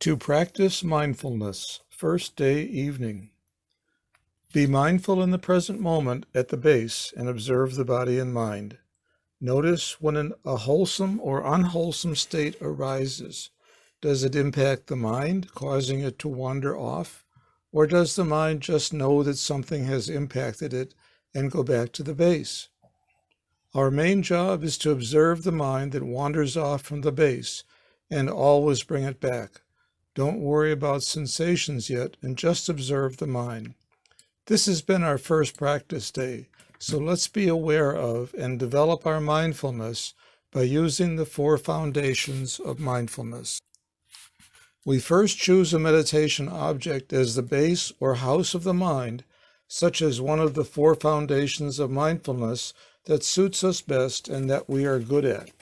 To practice mindfulness, first day evening. Be mindful in the present moment at the base and observe the body and mind. Notice when a wholesome or unwholesome state arises. Does it impact the mind, causing it to wander off? Or does the mind just know that something has impacted it and go back to the base? Our main job is to observe the mind that wanders off from the base and always bring it back. Don't worry about sensations yet and just observe the mind. This has been our first practice day, so let's be aware of and develop our mindfulness by using the 4 foundations of mindfulness. We first choose a meditation object as the base or house of the mind, such as one of the 4 foundations of mindfulness that suits us best and that we are good at,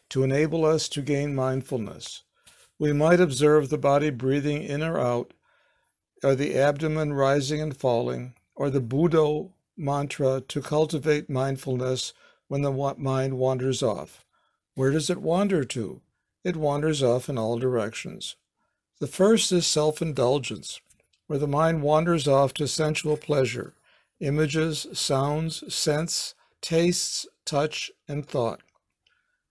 to enable us to gain mindfulness. We might observe the body breathing in or out, or the abdomen rising and falling, or the Buddha mantra to cultivate mindfulness when the mind wanders off. Where does it wander to? It wanders off in all directions. The first is self-indulgence, where the mind wanders off to sensual pleasure, images, sounds, scents, tastes, touch, and thought.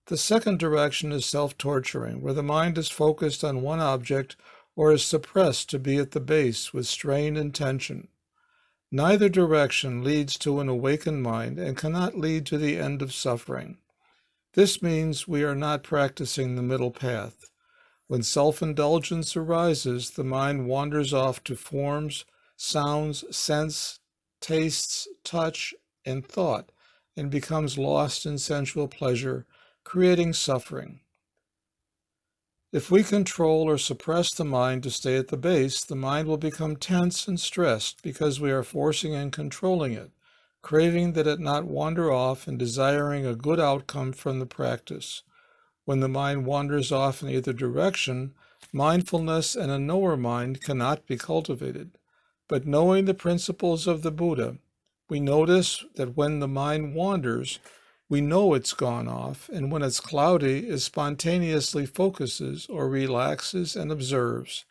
The second direction is self-torturing, where the mind is focused on one object or is suppressed to be at the base with strain and tension. Neither direction leads to an awakened mind and cannot lead to the end of suffering. This means we are not practicing the middle path. When self-indulgence arises, the mind wanders off to forms, sounds, scents, tastes, touch, and thought, and becomes lost in sensual pleasure, creating suffering. If we control or suppress the mind to stay at the base, the mind will become tense and stressed because we are forcing and controlling it, craving that it not wander off and desiring a good outcome from the practice. When the mind wanders off in either direction, mindfulness and a knower mind cannot be cultivated. But knowing the principles of the Buddha, we notice that when the mind wanders, we know it's gone off, and when it's cloudy, it spontaneously focuses or relaxes and observes.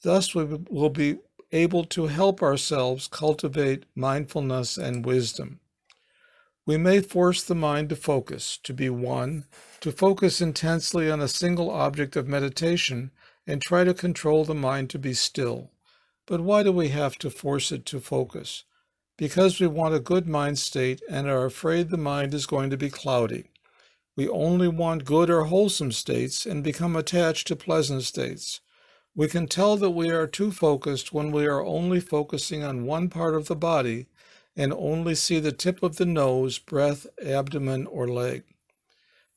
Thus, we will be able to help ourselves cultivate mindfulness and wisdom. We may force the mind to focus, to be one, to focus intensely on a single object of meditation, and try to control the mind to be still. But why do we have to force it to focus? Because we want a good mind state and are afraid the mind is going to be cloudy. We only want good or wholesome states and become attached to pleasant states. We can tell that we are too focused when we are only focusing on one part of the body and only see the tip of the nose, breath, abdomen, or leg.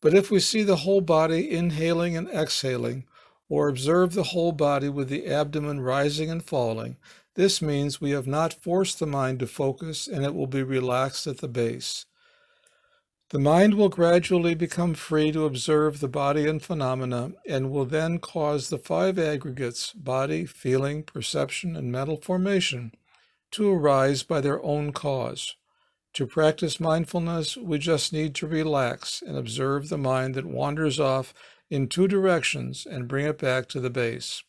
But if we see the whole body inhaling and exhaling, or observe the whole body with the abdomen rising and falling, this means we have not forced the mind to focus and it will be relaxed at the base. The mind will gradually become free to observe the body and phenomena and will then cause the 5 aggregates, body, feeling, perception, and mental formation, to arise by their own cause. To practice mindfulness, we just need to relax and observe the mind that wanders off in 2 directions and bring it back to the base.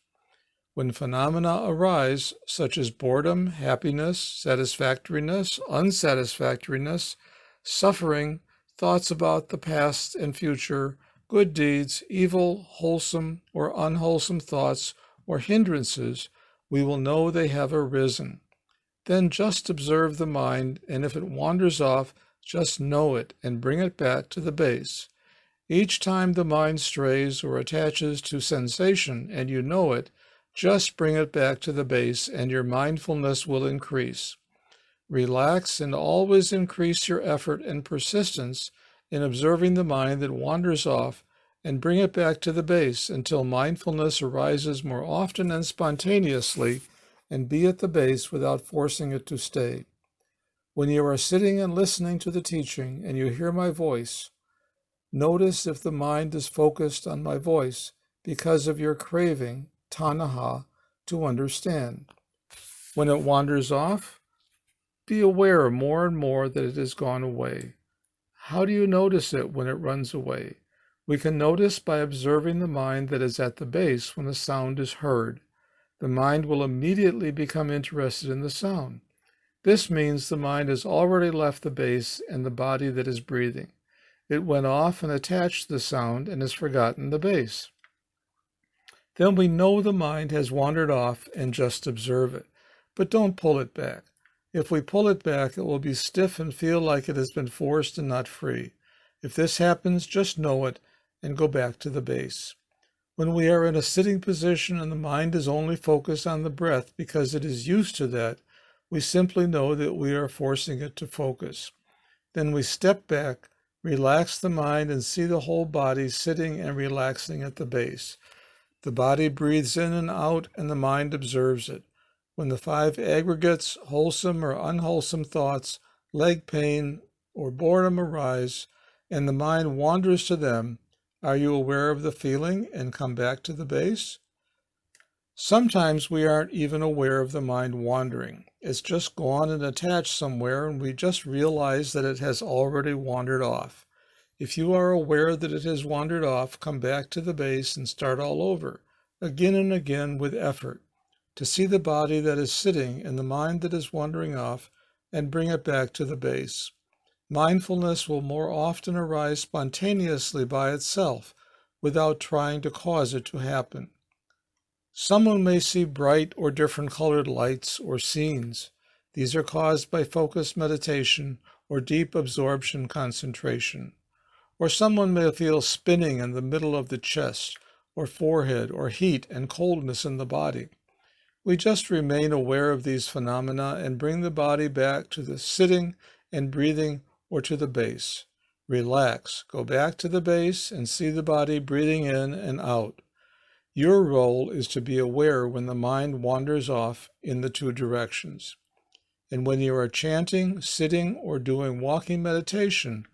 When phenomena arise, such as boredom, happiness, satisfactoriness, unsatisfactoriness, suffering, thoughts about the past and future, good deeds, evil, wholesome, or unwholesome thoughts, or hindrances, we will know they have arisen. Then just observe the mind, and if it wanders off, just know it and bring it back to the base. Each time the mind strays or attaches to sensation and you know it, just bring it back to the base and your mindfulness will increase. Relax and always increase your effort and persistence in observing the mind that wanders off and bring it back to the base until mindfulness arises more often and spontaneously and be at the base without forcing it to stay. When you are sitting and listening to the teaching and you hear my voice, notice if the mind is focused on my voice because of your craving, tanaha, to understand. When it wanders off, be aware more and more that it has gone away. How do you notice it when it runs away? We can notice by observing the mind that is at the base when a sound is heard. The mind will immediately become interested in the sound. This means the mind has already left the base and the body that is breathing. It went off and attached the sound and has forgotten the base. Then we know the mind has wandered off and just observe it. But don't pull it back. If we pull it back, it will be stiff and feel like it has been forced and not free. If this happens, just know it and go back to the base. When we are in a sitting position and the mind is only focused on the breath because it is used to that, we simply know that we are forcing it to focus. Then we step back, relax the mind, and see the whole body sitting and relaxing at the base. The body breathes in and out, and the mind observes it. When the 5 aggregates, wholesome or unwholesome thoughts, leg pain, or boredom arise, and the mind wanders to them, are you aware of the feeling and come back to the base? Sometimes we aren't even aware of the mind wandering. It's just gone and attached somewhere, and we just realize that it has already wandered off. If you are aware that it has wandered off, come back to the base and start all over, again and again with effort, to see the body that is sitting and the mind that is wandering off, and bring it back to the base. Mindfulness will more often arise spontaneously by itself, without trying to cause it to happen. Someone may see bright or different colored lights or scenes. These are caused by focused meditation or deep absorption concentration. Or someone may feel spinning in the middle of the chest or forehead or heat and coldness in the body. We just remain aware of these phenomena and bring the body back to the sitting and breathing or to the base. Relax, go back to the base and see the body breathing in and out. Your role is to be aware when the mind wanders off in the 2 directions. And when you are chanting, sitting, or doing walking meditation,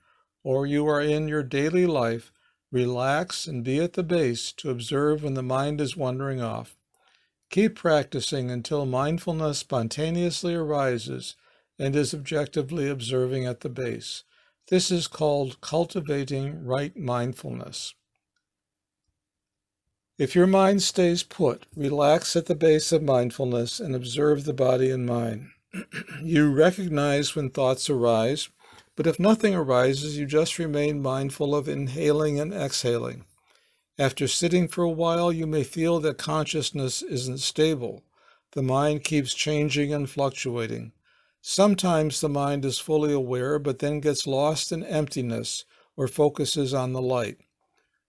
or you are in your daily life, relax and be at the base to observe when the mind is wandering off. Keep practicing until mindfulness spontaneously arises and is objectively observing at the base. This is called cultivating right mindfulness. If your mind stays put, relax at the base of mindfulness and observe the body and mind. You recognize when thoughts arise, but if nothing arises, you just remain mindful of inhaling and exhaling. After sitting for a while, you may feel that consciousness isn't stable. The mind keeps changing and fluctuating. Sometimes the mind is fully aware, but then gets lost in emptiness or focuses on the light.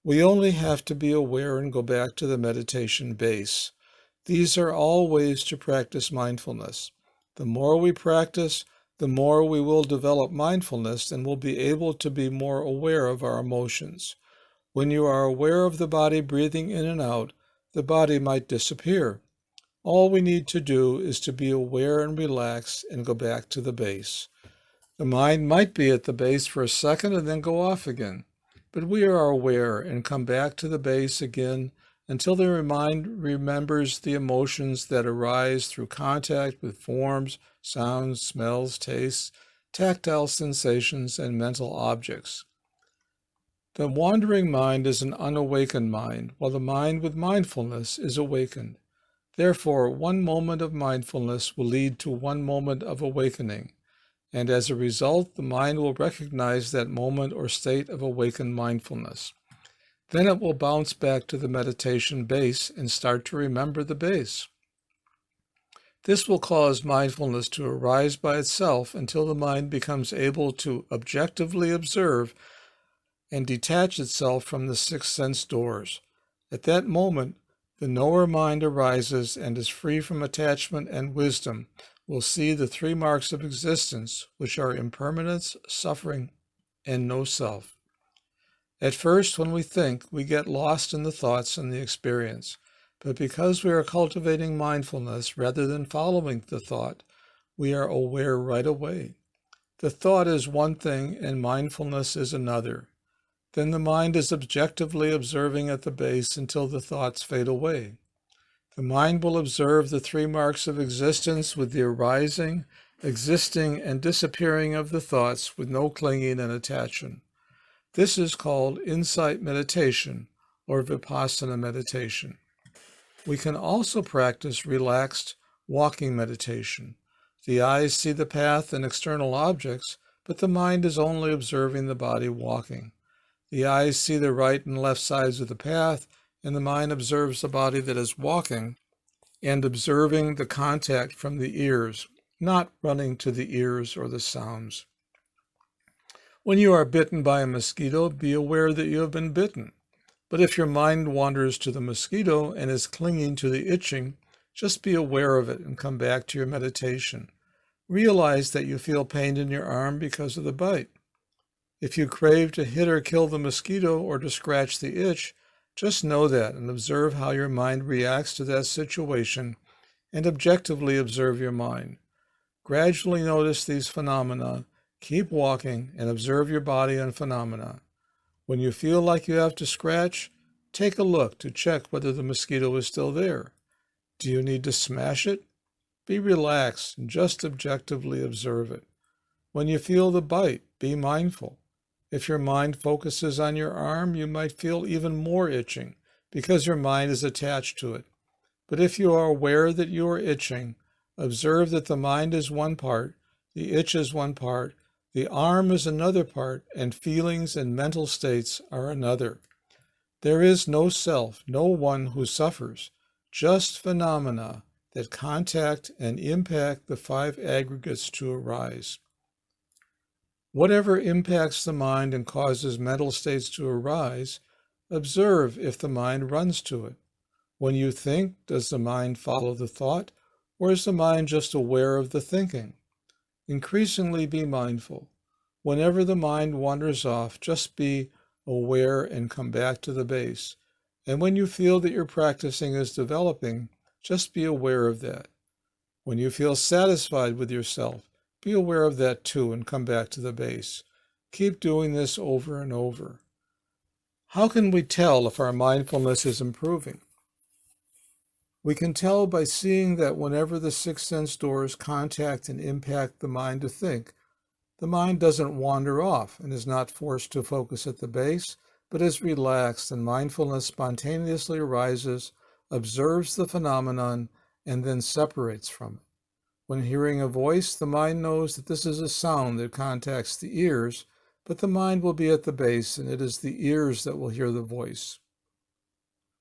We only have to be aware and go back to the meditation base. These are all ways to practice mindfulness. The more we practice, the more we will develop mindfulness and will be able to be more aware of our emotions. When you are aware of the body breathing in and out, the body might disappear. All we need to do is to be aware and relax and go back to the base. The mind might be at the base for a second and then go off again. But we are aware and come back to the base again until the mind remembers the emotions that arise through contact with forms, sounds, smells, tastes, tactile sensations, and mental objects. The wandering mind is an unawakened mind, while the mind with mindfulness is awakened. Therefore, one moment of mindfulness will lead to one moment of awakening. And as a result, the mind will recognize that moment or state of awakened mindfulness. Then it will bounce back to the meditation base and start to remember the base. This will cause mindfulness to arise by itself until the mind becomes able to objectively observe and detach itself from the 6 sense doors. At that moment, the knower mind arises and is free from attachment and wisdom, will see the 3 marks of existence, which are impermanence, suffering, and no self. At first, when we think, we get lost in the thoughts and the experience. But because we are cultivating mindfulness rather than following the thought, we are aware right away. The thought is one thing and mindfulness is another. Then the mind is objectively observing at the base until the thoughts fade away. The mind will observe the 3 marks of existence with the arising, existing, and disappearing of the thoughts with no clinging and attachment. This is called insight meditation or vipassana meditation. We can also practice relaxed walking meditation. The eyes see the path and external objects, but the mind is only observing the body walking. The eyes see the right and left sides of the path, and the mind observes the body that is walking and observing the contact from the ears, not running to the ears or the sounds. When you are bitten by a mosquito, be aware that you have been bitten. But if your mind wanders to the mosquito and is clinging to the itching, just be aware of it and come back to your meditation. Realize that you feel pain in your arm because of the bite. If you crave to hit or kill the mosquito or to scratch the itch, just know that and observe how your mind reacts to that situation and objectively observe your mind. Gradually notice these phenomena, keep walking, and observe your body and phenomena. When you feel like you have to scratch, take a look to check whether the mosquito is still there. Do you need to smash it? Be relaxed and just objectively observe it. When you feel the bite, be mindful. If your mind focuses on your arm, you might feel even more itching because your mind is attached to it. But if you are aware that you are itching, observe that the mind is one part, the itch is one part, the arm is another part, and feelings and mental states are another. There is no self, no one who suffers, just phenomena that contact and impact the five aggregates to arise. Whatever impacts the mind and causes mental states to arise, observe if the mind runs to it. When you think, does the mind follow the thought, or is the mind just aware of the thinking? Increasingly be mindful. Whenever the mind wanders off, just be aware and come back to the base. And when you feel that your practicing is developing, just be aware of that. When you feel satisfied with yourself, be aware of that too and come back to the base. Keep doing this over and over. How can we tell if our mindfulness is improving? We can tell by seeing that whenever the six sense doors contact and impact the mind to think, the mind doesn't wander off and is not forced to focus at the base, but is relaxed and mindfulness spontaneously arises, observes the phenomenon, and then separates from it. When hearing a voice, the mind knows that this is a sound that contacts the ears, but the mind will be at the base and it is the ears that will hear the voice.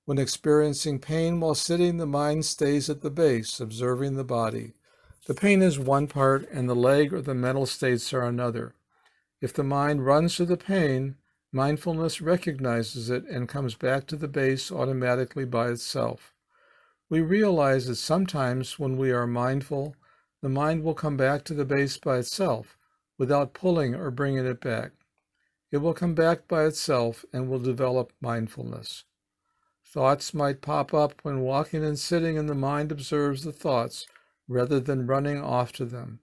When experiencing pain while sitting, the mind stays at the base, observing the body. The pain is one part and the leg or the mental states are another. If the mind runs to the pain, mindfulness recognizes it and comes back to the base automatically by itself. We realize that sometimes when we are mindful, the mind will come back to the base by itself without pulling or bringing it back. It will come back by itself and will develop mindfulness. Thoughts might pop up when walking and sitting, and the mind observes the thoughts rather than running off to them.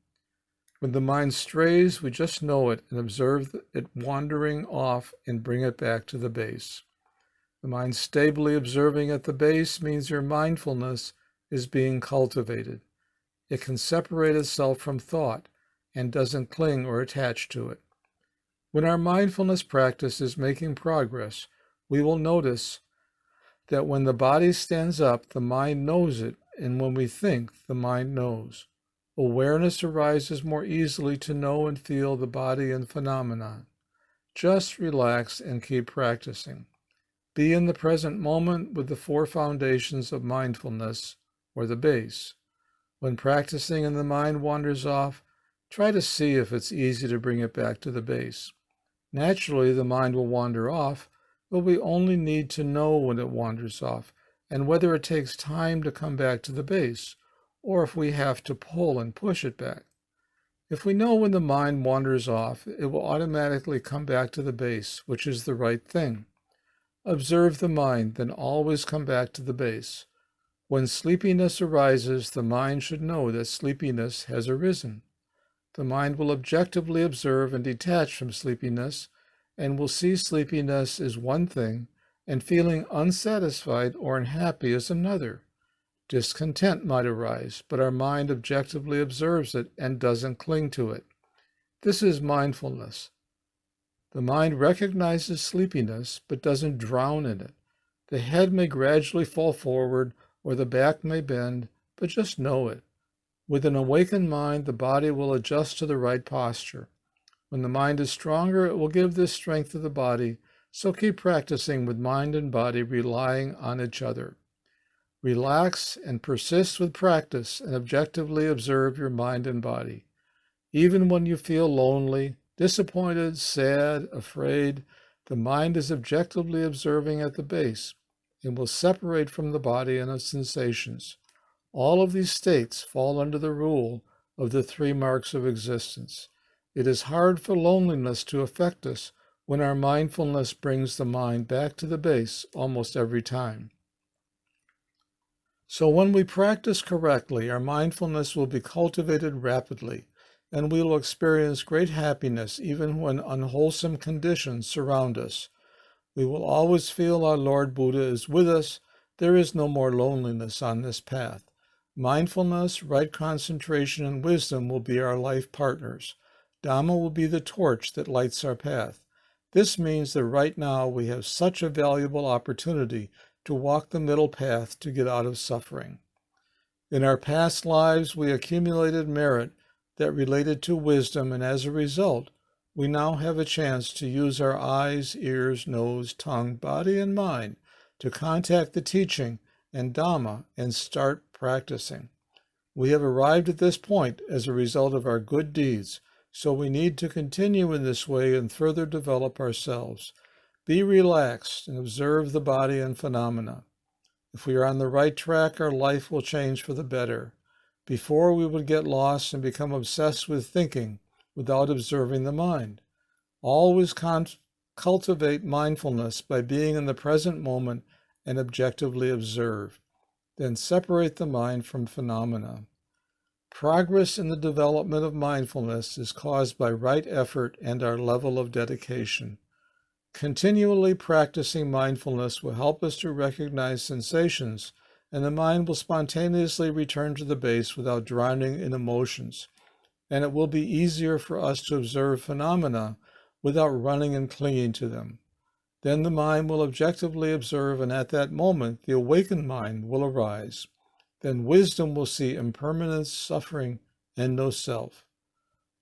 When the mind strays, we just know it and observe it wandering off and bring it back to the base. The mind stably observing at the base means your mindfulness is being cultivated. It can separate itself from thought and doesn't cling or attach to it. When our mindfulness practice is making progress, we will notice that when the body stands up, the mind knows it, and when we think, the mind knows. Awareness arises more easily to know and feel the body and phenomenon. Just relax and keep practicing. Be in the present moment with the four foundations of mindfulness, or the base. When practicing and the mind wanders off, try to see if it's easy to bring it back to the base. Naturally, the mind will wander off, but we only need to know when it wanders off and whether it takes time to come back to the base, or if we have to pull and push it back. If we know when the mind wanders off, it will automatically come back to the base, which is the right thing. Observe the mind, then always come back to the base. When sleepiness arises, the mind should know that sleepiness has arisen. The mind will objectively observe and detach from sleepiness, and will see sleepiness as one thing, and feeling unsatisfied or unhappy as another. Discontent might arise, but our mind objectively observes it and doesn't cling to it. This is mindfulness. The mind recognizes sleepiness, but doesn't drown in it. The head may gradually fall forward, or the back may bend, but just know it. With an awakened mind, the body will adjust to the right posture. When the mind is stronger, it will give this strength to the body, so keep practicing with mind and body relying on each other. Relax and persist with practice and objectively observe your mind and body. Even when you feel lonely, disappointed, sad, afraid, the mind is objectively observing at the base and will separate from the body and its sensations. All of these states fall under the rule of the 3 marks of existence. It is hard for loneliness to affect us when our mindfulness brings the mind back to the base almost every time. So when we practice correctly, our mindfulness will be cultivated rapidly, and we will experience great happiness even when unwholesome conditions surround us. We will always feel our Lord Buddha is with us. There is no more loneliness on this path. Mindfulness, right concentration, and wisdom will be our life partners. Dhamma will be the torch that lights our path. This means that right now we have such a valuable opportunity to walk the middle path to get out of suffering. In our past lives, we accumulated merit that related to wisdom, and as a result, we now have a chance to use our eyes, ears, nose, tongue, body, and mind to contact the teaching and Dhamma and start practicing. We have arrived at this point as a result of our good deeds, so we need to continue in this way and further develop ourselves. Be relaxed and observe the body and phenomena. If we are on the right track, our life will change for the better. Before, we would get lost and become obsessed with thinking without observing the mind. Always cultivate mindfulness by being in the present moment and objectively observe. Then separate the mind from phenomena. Progress in the development of mindfulness is caused by right effort and our level of dedication. Continually practicing mindfulness will help us to recognize sensations, and the mind will spontaneously return to the base without drowning in emotions. And it will be easier for us to observe phenomena without running and clinging to them. Then the mind will objectively observe, and at that moment, the awakened mind will arise. Then wisdom will see impermanence, suffering, and no self.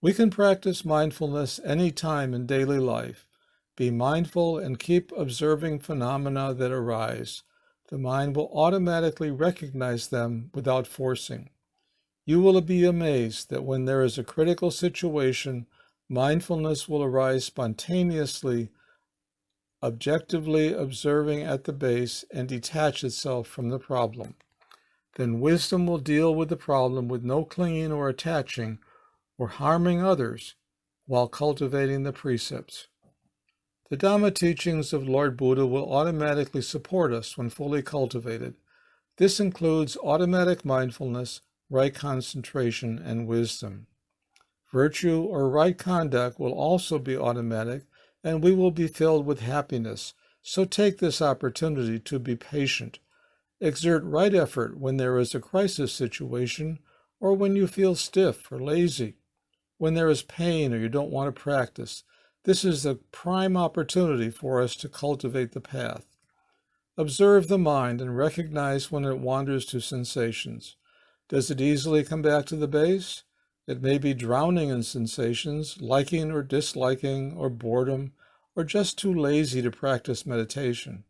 We can practice mindfulness any time in daily life. Be mindful and keep observing phenomena that arise. The mind will automatically recognize them without forcing. You will be amazed that when there is a critical situation, mindfulness will arise spontaneously, objectively observing at the base, and detach itself from the problem. Then wisdom will deal with the problem with no clinging or attaching or harming others while cultivating the precepts. The Dhamma teachings of Lord Buddha will automatically support us when fully cultivated. This includes automatic mindfulness, right concentration, and wisdom. Virtue or right conduct will also be automatic, and we will be filled with happiness. So take this opportunity to be patient. Exert right effort when there is a crisis situation or when you feel stiff or lazy, when there is pain or you don't want to practice. This is the prime opportunity for us to cultivate the path. Observe the mind and recognize when it wanders to sensations. Does it easily come back to the base? It may be drowning in sensations, liking or disliking, or boredom, or just too lazy to practice meditation.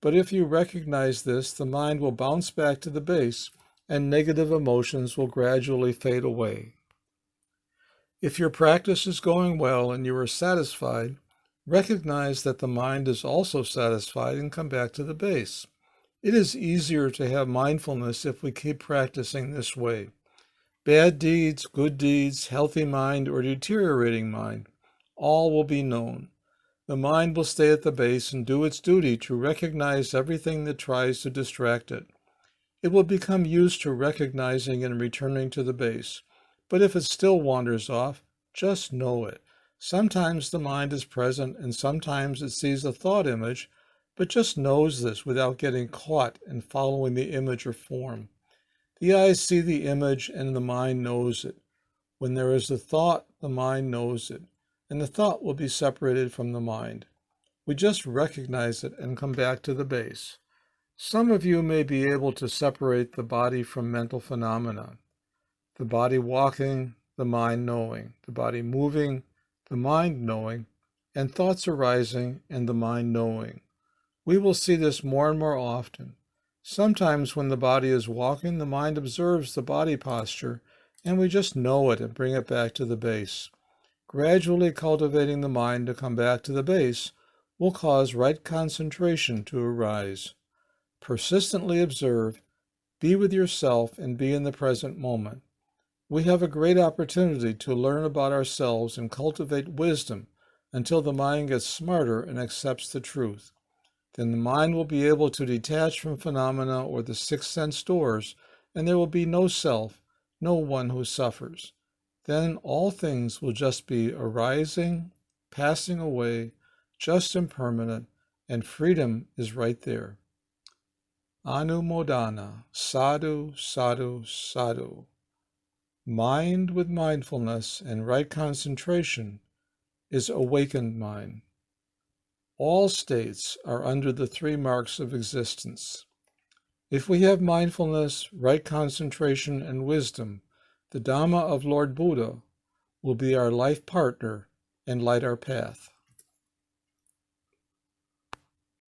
But if you recognize this, the mind will bounce back to the base, and negative emotions will gradually fade away. If your practice is going well and you are satisfied, recognize that the mind is also satisfied and come back to the base. It is easier to have mindfulness if we keep practicing this way. Bad deeds, good deeds, healthy mind, or deteriorating mind, all will be known. The mind will stay at the base and do its duty to recognize everything that tries to distract it. It will become used to recognizing and returning to the base. But if it still wanders off, just know it. Sometimes the mind is present and sometimes it sees a thought image, but just knows this without getting caught in following the image or form. The eyes see the image and the mind knows it. When there is a thought, the mind knows it. and the thought will be separated from the mind. We just recognize it and come back to the base. Some of you may be able to separate the body from mental phenomena. The body walking, the mind knowing. The body moving, the mind knowing. And thoughts arising and the mind knowing. We will see this more and more often. Sometimes when the body is walking, the mind observes the body posture, and we just know it and bring it back to the base. Gradually cultivating the mind to come back to the base will cause right concentration to arise. Persistently observe, be with yourself, and be in the present moment. We have a great opportunity to learn about ourselves and cultivate wisdom until the mind gets smarter and accepts the truth. Then the mind will be able to detach from phenomena or the sixth sense doors, and there will be no self, no one who suffers. Then all things will just be arising, passing away, just impermanent, and freedom is right there. Anumodana, sadhu, sadhu, sadhu. Mind with mindfulness and right concentration is awakened mind. All states are under the three marks of existence. If we have mindfulness, right concentration, and wisdom, the Dhamma of Lord Buddha will be our life partner and light our path.